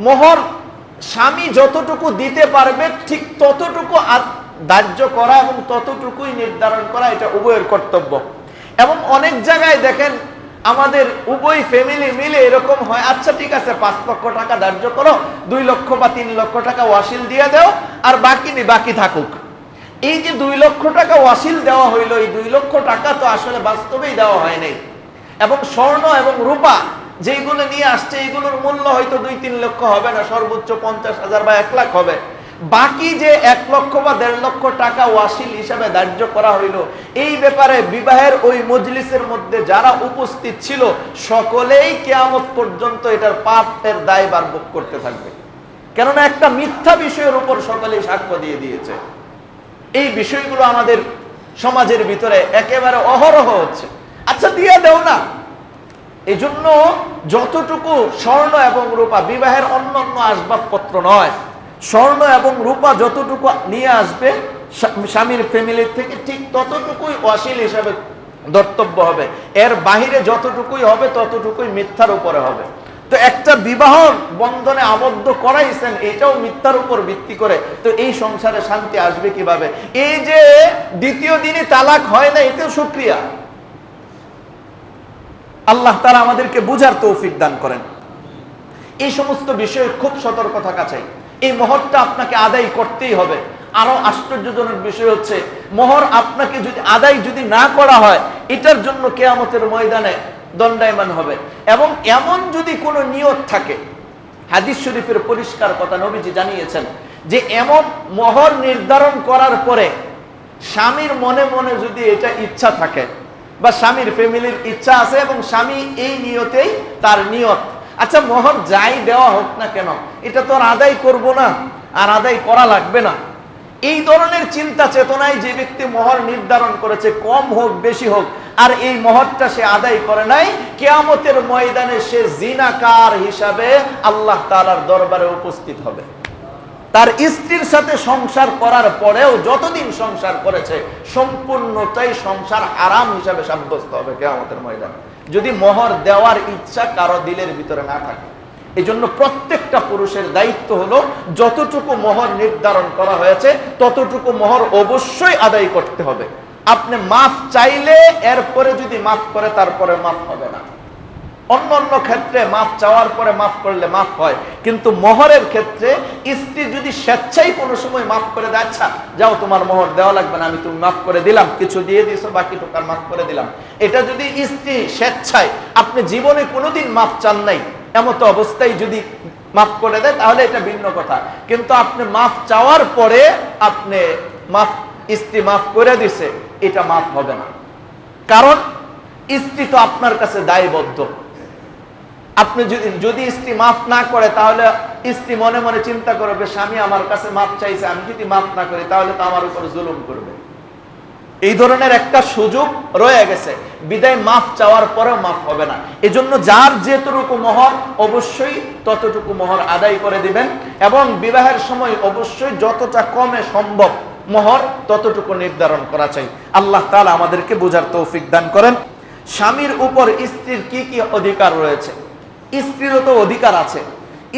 মোহর স্বামী যতটুকু দিতে পারবে ঠিক ততটুকু ধার্য করা এবং ততটুকুই নির্ধারণ করা, এটা উভয়ের কর্তব্য। এবং অনেক জায়গায় দেখেন আমাদের উভয় ফ্যামিলি মিলে এরকম হয়, আচ্ছা ঠিক আছে 5 লক্ষ টাকা ধার্য করো, 2 লক্ষ বা 3 লক্ষ টাকা ওয়াসিল দিয়ে দাও, আর বাকি থাকুক। এই যে 2 লক্ষ টাকা ওয়াসিল দেওয়া হইলো, এই 2 লক্ষ টাকা তো আসলে বাস্তবেই দেওয়া হয় নাই। এবং স্বর্ণ এবং রূপা যেগুলো নিয়ে আসছে এইগুলোর মূল্য হয়তো 2-3 লক্ষ হবে না, সর্বোচ্চ 50,000 বা 1 লাখ হবে। বাকি যে 1 লক্ষ বা 1.5 লক্ষ টাকা ওয়াসিল হিসাবে ধার্য করা হইল, এই ব্যাপারে বিবাহের ওই মজলিসের মধ্যে যারা উপস্থিত ছিল সকলেই কিয়ামত পর্যন্ত এটার পাপের দায়ভার ভোগ করতে থাকবে। কেননা একটা মিথ্যা বিষয়ের উপর সকলেই সাক্ষ্য দিয়ে দিয়েছে। এই বিষয়গুলো আমাদের সমাজের ভিতরে একেবারে অহরহ হচ্ছে। আচ্ছা দিয়ে দেও না। এই জন্য যতটুকু স্বর্ণ এবং রূপা, বিবাহের অন্যান্য আসবাবপত্র নয়, স্বর্ণ এবং রূপা যতটুকু নিয়ে আসবে স্বামীর ফ্যামিলি থেকে ঠিক ততটুকুই ওয়াসিল হিসাবে ধর্তব্য হবে। এর বাহিরে যতটুকুই হবে ততটুকুই মিথ্যার উপরে হবে। তো একটা বিবাহ বন্ধনে আবদ্ধ করাইছেন, এটাও মিথ্যার উপর ভিত্তি করে, তো এই সংসারে শান্তি আসবে কিভাবে? এই যে দ্বিতীয় দিনে তালাক হয় না, এতেও শুকরিয়া। আল্লাহ তাআলা আমাদেরকে বুঝার তৌফিক দান করেন। এই সমস্ত বিষয়ে খুব সতর্ক থাকা চাই। এই মোহরটা আপনাকে আদায় করতেই হবে। আরো আশ্চর্যজনক বিষয় হচ্ছে, মোহর আপনাকে যদি আদায় না করা হয়, এটার জন্য কিয়ামতের ময়দানে দণ্ডায়মান হবে। এবং এমন যদি কোনো নিয়ত থাকে, হাদিস শরীফের পরিষ্কার কথা নবীজি জানিয়েছেন যে এমন মোহর নির্ধারণ করার পরে স্বামীর মনে মনে যদি এটা ইচ্ছা থাকে বা স্বামীর ফ্যামিলির ইচ্ছা আছে এবং স্বামী এই নিয়তেই তার নিয়ত, আচ্ছা মোহর যাই দেওয়া হোক না কেন, এটা তো আর আদায় করব না, আর আদায় করা লাগবে না, এই ধরনের চিন্তা চেতনায় যে ব্যক্তি মোহর নির্ধারণ করেছে, কম হোক বেশি হোক, আর এই মোহরটা সে আদায় করে নাই, কিয়ামতের ময়দানে সে জিনাকার হিসাবে আল্লাহ তাআলার দরবারে উপস্থিত হবে। তার স্ত্রীর সাথে সংসার করার পরেও যতদিন সংসার করেছে সম্পূর্ণটাই সংসার হারাম হিসাবে সাব্যস্ত হবে কিয়ামতের ময়দানে, যদি মোহর দেওয়ার ইচ্ছা কারো দিলের ভিতরে না থাকে। এই জন্য প্রত্যেকটা পুরুষের দায়িত্ব হলো যতটুকু মোহর নির্ধারণ করা হয়েছে ততটুকু মোহর অবশ্যই আদায় করতে হবে। আপনি মাফ চাইলে এরপরে যদি মাফ করে তারপরে মাফ হবে না। অন্য ক্ষেত্রে মাফ চাওয়ার পরে মাফ করলে মাফ হয়, কিন্তু মোহরের ক্ষেত্রে স্ত্রী যদি স্বেচ্ছায় কোনো সময় মাফ করে দেয়, আচ্ছা যাও তোমার মোহর দেওয়া লাগবে না, আমি তুমি মাফ করে দিলাম, কিছু দিয়ে দিয়েছো বাকি টাকা মাফ করে দিলাম, এটা যদি স্ত্রী স্বেচ্ছায়, আপনি জীবনে কোনোদিন মাফ চান নাই, এমতো অবস্থায় যদি মাফ করে দেয় তাহলে এটা ভিন্ন কথা। কিন্তু আপনি মাফ চাওয়ার পরে আপনি স্ত্রী মাফ করে দিছে, এটা মাফ হবে না। কারণ স্ত্রী তো আপনার কাছে দায়বদ্ধ। আপনি যদি স্ত্রী মাফ না করে তাহলে স্ত্রী মনে মনে চিন্তা করবে, স্বামী আমার কাছে মাফ চাইছে, আমি যদি মাফ না করি তাহলে তো আমার উপর জুলুম করবে। এই ধরনের একটা সুযোগ রয়ে গেছে, বিদায় মাফ চাওয়ার পরেও মাফ হবে না। এজন্য যার যেটুকু মোহর অবশ্যই ততটুকু মোহর আদায় করে দিবেন, এবং বিবাহের সময় অবশ্যই যতটা কমে সম্ভব মোহর ততটুকু নির্ধারণ করা চাই। আল্লাহ তাআলা আমাদেরকে বোঝার তৌফিক দান করেন। স্বামীর উপর স্ত্রীর কি কি অধিকার রয়েছে? স্ত্রীরও তো অধিকার আছে।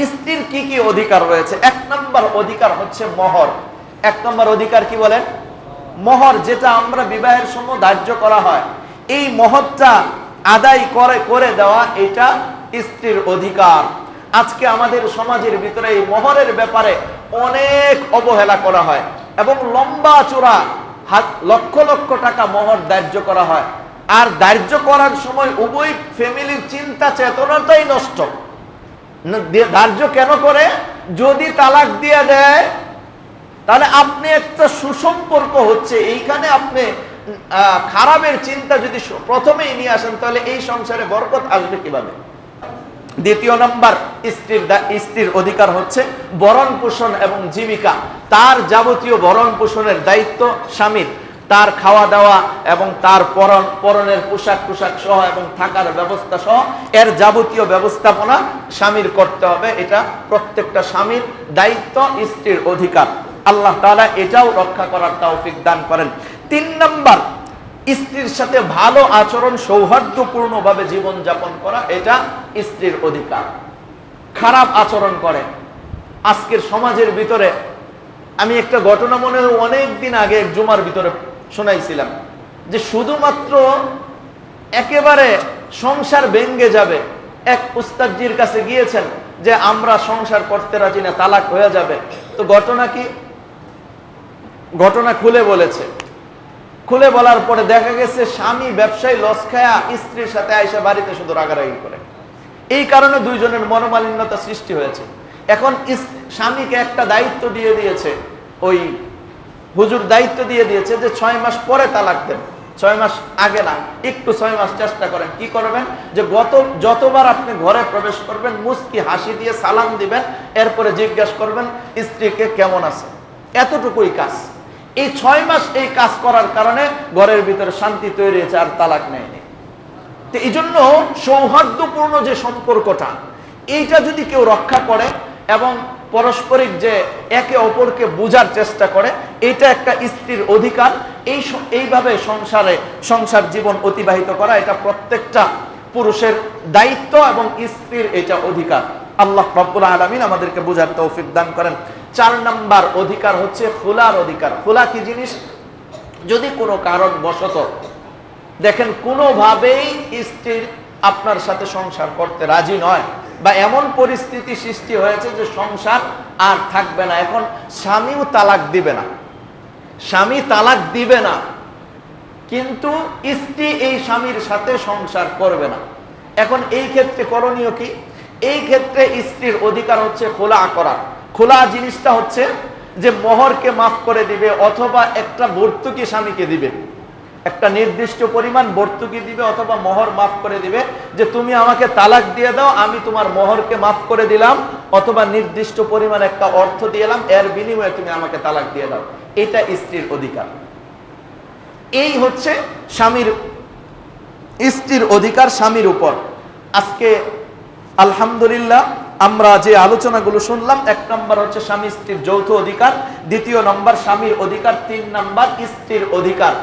স্ত্রীর কি কি অধিকার রয়েছে? 1 নম্বর অধিকার হচ্ছে মোহর। 1 নম্বর অধিকার কি বলেন? মোহর, যেটা আমরা বিবাহের সময় ধার্য করা হয়, এই মোহরটা আদায় করে দেওয়া, এটা স্ত্রীর অধিকার। আজকে আমাদের সমাজের ভিতরে এই মোহরের ব্যাপারে অনেক অবহেলা করা হয় এবং লম্বা চূড়া লক্ষ লক্ষ টাকা মোহর ধার্য করা হয়, আর ধার্য করার সময় উভয় ফ্যামিলির চিন্তা চেতনাটাই নষ্ট। ধার্য কেন করে? যদি তালাক দিয়ে দেয় তাহলে আপনি একটা সুসম্পর্ক হচ্ছে, এইখানে আপনি খারাপের চিন্তা যদি প্রথমেই নিয়ে আসেন তাহলে এই সংসারে বরকত আসবে কিভাবে? দ্বিতীয় নম্বর স্ত্রীর অধিকার হচ্ছে ভরণ পোষণ এবং জীবিকা। তার যাবতীয় ভরণ পোষণের দায়িত্ব স্বামীর, তার খাওয়া দাওয়া এবং তার পরনের পোশাক সহ এবং থাকার ব্যবস্থা সহ এর যাবতীয় ব্যবস্থাপনা স্বামীর করতে হবে। এটা প্রত্যেকটা স্বামীর দায়িত্ব, স্ত্রীর অধিকার। আল্লাহ তাআলা এটাও রক্ষা করার তৌফিক দান করেন। 3 নম্বর, স্ত্রীর সাথে ভালো আচরণ, সৌহার্দ্যপূর্ণভাবে জীবন যাপন করা, এটা স্ত্রীর অধিকার। খারাপ আচরণ করে। আজকের সমাজের ভিতরে আমি একটা ঘটনা মনে হয় অনেক দিন আগে জুমার ভিতরে শোনাইছিলাম, যে শুধুমাত্র একেবারে সংসার ভেঙ্গে যাবে, এক উস্তাদজির কাছে গিয়েছেন যে আমরা সংসার করতে রাজি না, তালাক হয়ে যাবে। তো ঘটনা কি? ঘটনা খুলে বলেছে। খুলে বলার পরে দেখা গেছে স্বামী ব্যবসায়ী লস খায়া স্ত্রীর সাথে আইসা বাড়িতে শুধু রাগারাগি করে। এই কারণে দুইজনের মনোমালিন্যতা সৃষ্টি হয়েছে। এখন স্বামীকে একটা দায়িত্ব দিয়ে দিয়েছে, ওই হুজুর দায়িত্ব দিয়ে দিয়েছে যে 6 মাস পরে তালাক দেন, 6 মাস আগে না, একটু 6 মাস চেষ্টা করেন। কি করবেন? যে যতবার আপনি ঘরে প্রবেশ করবেন মুস্কি হাসি দিয়ে সালাম দিবেন, এরপরে জিজ্ঞাসা করবেন স্ত্রীকে কেমন আছে। এতটুকুই কাজ। এই 6 মাস এই কাজ করার কারণে ঘরের ভিতরে শান্তি তৈরি হয়েছে, আর তালাক নেয়নি। তো এই জন্য সৌহার্দ্যপূর্ণ যে সম্পর্কটা, এইটা যদি কেউ রক্ষা করে এবং পারস্পরিক যে একে অপরকে বোঝার চেষ্টা করে, এটা একটা স্ত্রীর অধিকার। এইভাবে সংসার জীবন অতিবাহিত করা এটা প্রত্যেকটা পুরুষের দায়িত্ব এবং স্ত্রীর এটা অধিকার। আল্লাহ রাব্বুল আলামিন আমাদেরকে বোঝার তৌফিক দান করেন। 4 নাম্বার অধিকার হচ্ছে খুলার অধিকার। খুলা কি জিনিস? যদি কোনো কারণবশত দেখেন কোনোভাবেই স্ত্রী আপনার সাথে সংসার করতে রাজি নয়, বা এমন পরিস্থিতি সৃষ্টি হয়েছে যে সংসার আর থাকবে না, এখন স্বামীও তালাক দিবে না, স্বামী তালাক দিবে না, কিন্তু স্ত্রী এই স্বামীর সাথে সংসার করবে না। এখন এই ক্ষেত্রে করণীয় কি? এই ক্ষেত্রে স্ত্রীর অধিকার হচ্ছে খোলা করা। খোলা জিনিসটা হচ্ছে যে মোহরকে মাফ করে দিবে, অথবা একটা ভর্তুকি স্বামীকে দিবে, একটা নির্দিষ্ট পরিমাণ ভর্তুকি দিবে অথবা মোহর মাফ করে দিবে, যে তুমি আমাকে তালাক দিয়ে দাও, আমি তোমার মোহরকে মাফ করে দিলাম, অথবা নির্দিষ্ট পরিমাণ একটা অর্থ দিলাম, এর বিনিময়ে তুমি আমাকে তালাক দিয়ে দাও। এটা স্ত্রীর অধিকার। এই হচ্ছে স্ত্রীর অধিকার স্বামীর উপর। আজকে আলহামদুলিল্লাহ আমরা যে আলোচনাগুলো শুনলাম, 1 নম্বর হচ্ছে স্বামী স্ত্রীর যৌথ অধিকার, 2 নম্বর স্বামীর অধিকার, 3 নম্বর স্ত্রীর অধিকার।